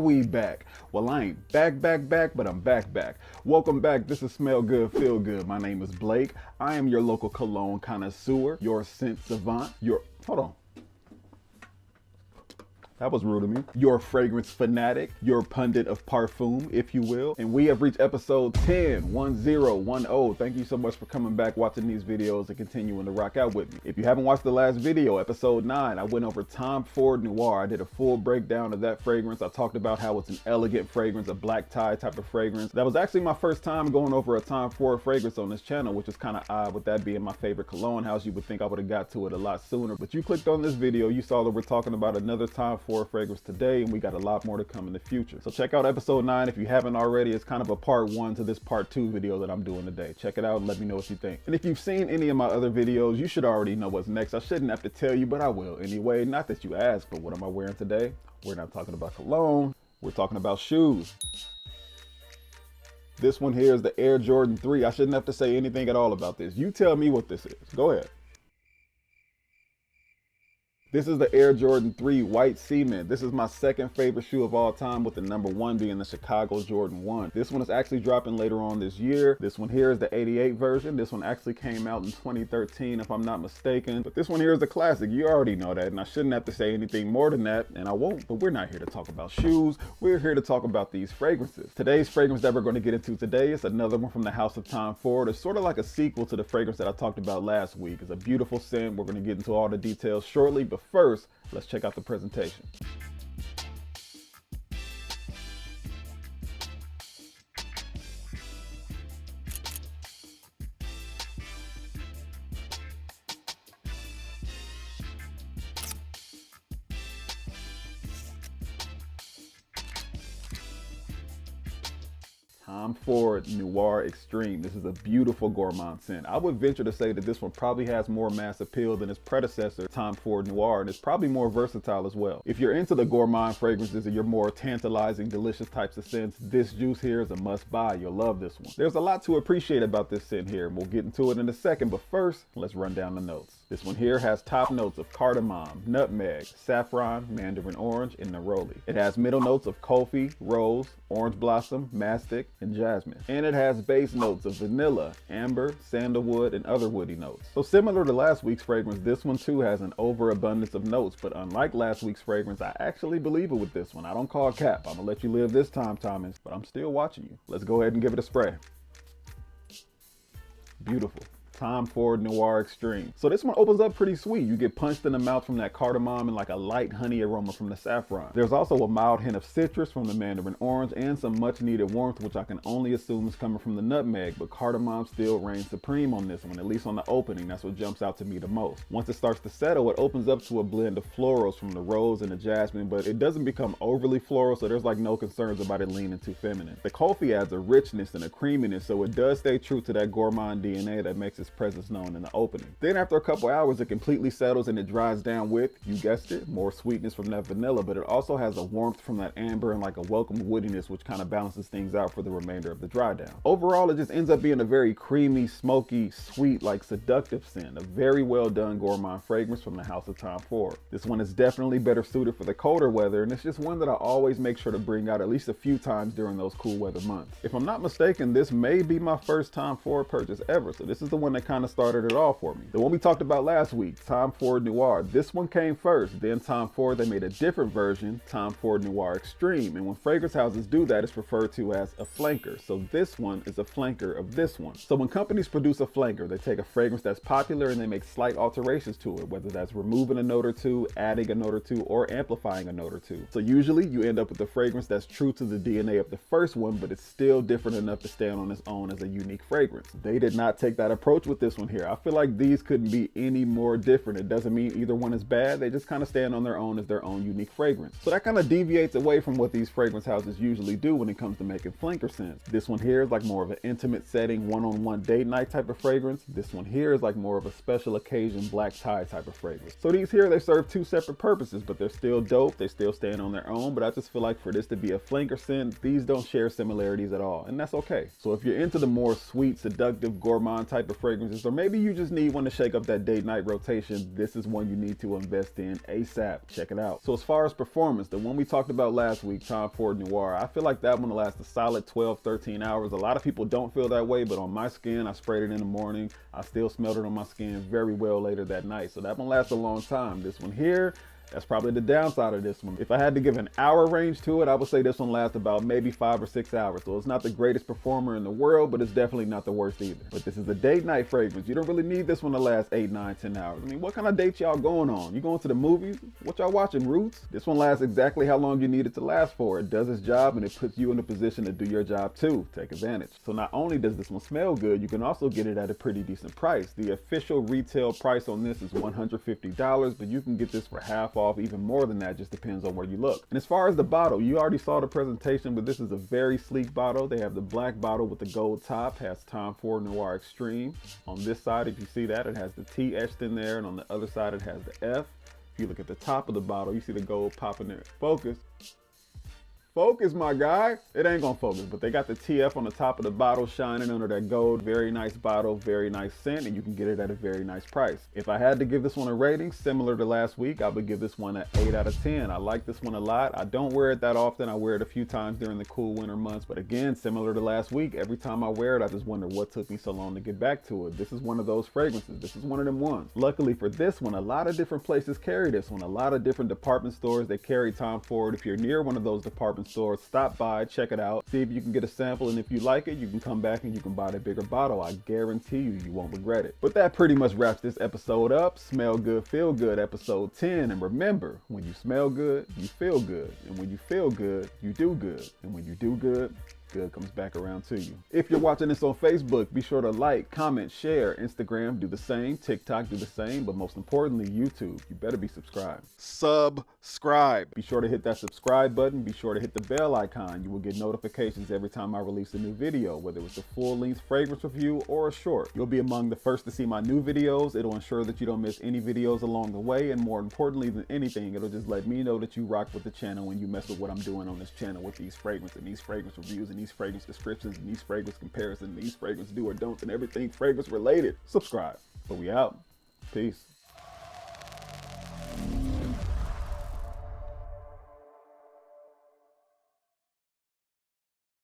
we back? Well, I ain't back, but I'm back. Welcome back. This is Smell Good, Feel Good. My name is Blake. I am your local cologne connoisseur, your scent savant, hold on. That was rude of me. Your fragrance fanatic, your pundit of parfum, if you will. And we have reached episode 10. Thank you so much for coming back, watching these videos, and continuing to rock out with me. If you haven't watched the last video, episode 9, I went over Tom Ford Noir. I did a full breakdown of that fragrance. I talked about how it's an elegant fragrance, a black tie type of fragrance. That was actually my first time going over a Tom Ford fragrance on this channel, which is kind of odd with that being my favorite cologne house. You would think I would have got to it a lot sooner, but you clicked on this video, you saw that we're talking about another Tom Ford fragrance today, and we got a lot more to come in the future. So check out episode 9 if you haven't already. It's kind of a part 1 to this part 2 video that I'm doing today. Check it out and let me know what you think. And if you've seen any of my other videos, you should already know what's next. I shouldn't have to tell you, but I will anyway. Not that you asked, but what am I wearing today? We're not talking about cologne. We're talking about shoes. This one here is the Air Jordan 3. I shouldn't have to say anything at all about this. You tell me what this is. Go ahead. This is the Air Jordan 3 White Cement. This is my second favorite shoe of all time, with the number 1 being the Chicago Jordan 1. This one is actually dropping later on this year. This one here is the 88 version. This one actually came out in 2013 if I'm not mistaken. But this one here is the classic. You already know that, and I shouldn't have to say anything more than that, and I won't. But we're not here to talk about shoes. We're here to talk about these fragrances. Today's fragrance that we're going to get into today is another one from the house of Tom Ford. It's sort of like a sequel to the fragrance that I talked about last week. It's a beautiful scent. We're going to get into all the details shortly, but first, let's check out the presentation. Tom Ford Noir Extreme. This is a beautiful gourmand scent. I would venture to say that this one probably has more mass appeal than its predecessor, Tom Ford Noir, and it's probably more versatile as well. If you're into the gourmand fragrances and you're more tantalizing, delicious types of scents, this juice here is a must buy. You'll love this one. There's a lot to appreciate about this scent here, and we'll get into it in a second, but first, let's run down the notes. This one here has top notes of cardamom, nutmeg, saffron, mandarin orange, and neroli. It has middle notes of coffee, rose, orange blossom, mastic, and jasmine. And it has base notes of vanilla, amber, sandalwood, and other woody notes. So similar to last week's fragrance, this one too has an overabundance of notes, but unlike last week's fragrance, I actually believe it with this one. I don't call cap. I'm gonna let you live this time, Thomas, but I'm still watching you. Let's go ahead and give it a spray. Beautiful. Tom Ford Noir Extreme. So this one opens up pretty sweet. You get punched in the mouth from that cardamom and like a light honey aroma from the saffron. There's also a mild hint of citrus from the mandarin orange and some much needed warmth, which I can only assume is coming from the nutmeg, but cardamom still reigns supreme on this one, at least on the opening. That's what jumps out to me the most. Once it starts to settle, it opens up to a blend of florals from the rose and the jasmine, but it doesn't become overly floral, so there's like no concerns about it leaning too feminine. The coffee adds a richness and a creaminess, so it does stay true to that gourmand DNA that makes its presence known in the opening. Then after a couple hours, it completely settles and it dries down with, you guessed it, more sweetness from that vanilla, but it also has a warmth from that amber and like a welcome woodiness, which kind of balances things out for the remainder of the dry down. Overall, it just ends up being a very creamy, smoky, sweet, like seductive scent. A very well done gourmand fragrance from the house of Tom Ford. This one is definitely better suited for the colder weather, and it's just one that I always make sure to bring out at least a few times during those cool weather months. If I'm not mistaken, this may be my first Tom Ford purchase ever, so this is the one that kind of started it all for me. The one we talked about last week, Tom Ford Noir, this one came first. Then Tom Ford, they made a different version, Tom Ford Noir Extreme, and when fragrance houses do that, it's referred to as a flanker. So this one is a flanker of this one. So when companies produce a flanker, they take a fragrance that's popular and they make slight alterations to it, whether that's removing a note or two, adding a note or two, or amplifying a note or two. So usually you end up with a fragrance that's true to the DNA of the first one, but it's still different enough to stand on its own as a unique fragrance. They did not take that approach with this one here. I feel like these couldn't be any more different. It doesn't mean either one is bad. They just kind of stand on their own as their own unique fragrance. So that kind of deviates away from what these fragrance houses usually do when it comes to making flanker scents. This one here is like more of an intimate setting, one-on-one date night type of fragrance. This one here is like more of a special occasion black tie type of fragrance. So these here, they serve two separate purposes, but they're still dope. They still stand on their own, but I just feel like for this to be a flanker scent, these don't share similarities at all, and that's okay. So if you're into the more sweet, seductive, gourmand type of fragrance fragrances, or maybe you just need one to shake up that date night rotation, this is one you need to invest in ASAP. Check it out. So as far as performance, the one we talked about last week, Tom Ford Noir, I feel like that one will last a solid 12, 13 hours. A lot of people don't feel that way, but on my skin, I sprayed it in the morning. I still smelled it on my skin very well later that night. So that one lasts a long time. This one here, that's probably the downside of this one. If I had to give an hour range to it, I would say this one lasts about maybe 5 or 6 hours. So it's not the greatest performer in the world, but it's definitely not the worst either. But this is a date night fragrance. You don't really need this one to last 8, 9, 10 hours. I mean, what kind of dates y'all going on? You going to the movies? What y'all watching, Roots? This one lasts exactly how long you need it to last for. It does its job and it puts you in a position to do your job too. Take advantage. So not only does this one smell good, you can also get it at a pretty decent price. The official retail price on this is $150, but you can get this for half off, even more than that, just depends on where you look. And as far as the bottle, you already saw the presentation, but this is a very sleek bottle. They have the black bottle with the gold top, has Tom Ford Noir Extreme. On this side, if you see that, it has the T etched in there, and on the other side, it has the F. If you look at the top of the bottle, you see the gold popping there. Focus. Focus, my guy. It ain't gonna focus, but they got the TF on the top of the bottle shining under that gold. Very nice bottle, very nice scent, and you can get it at a very nice price. If I had to give this one a rating, similar to last week, I would give this one an 8 out of 10. I like this one a lot. I don't wear it that often. I wear it a few times during the cool winter months, but again, similar to last week, every time I wear it, I just wonder what took me so long to get back to it. This is one of those fragrances. This is one of them ones. Luckily for this one, a lot of different places carry this one. A lot of different department stores, they carry Tom Ford. If you're near one of those department stores, stop by, check it out, see if you can get a sample, and if you like it, you can come back and you can buy the bigger bottle. I guarantee you won't regret it. But that pretty much wraps this episode up. Smell Good, Feel Good, episode 10. And remember, when you smell good, you feel good. And when you feel good, you do good. And when you do good, good comes back around to you. If you're watching this on Facebook, be sure to like, comment, share. Instagram, do the same. TikTok, do the same. But most importantly, YouTube, you better be subscribed. Subscribe. Be sure to hit that subscribe button. Be sure to hit the bell icon. You will get notifications every time I release a new video, whether it's a full-length fragrance review or a short. You'll be among the first to see my new videos. It'll ensure that you don't miss any videos along the way. And more importantly than anything, it'll just let me know that you rock with the channel when you mess with what I'm doing on this channel with these fragrances and these fragrance reviews and these fragrance descriptions and these fragrance comparisons and these fragrance do or don'ts and everything fragrance related. Subscribe. But we out. Peace.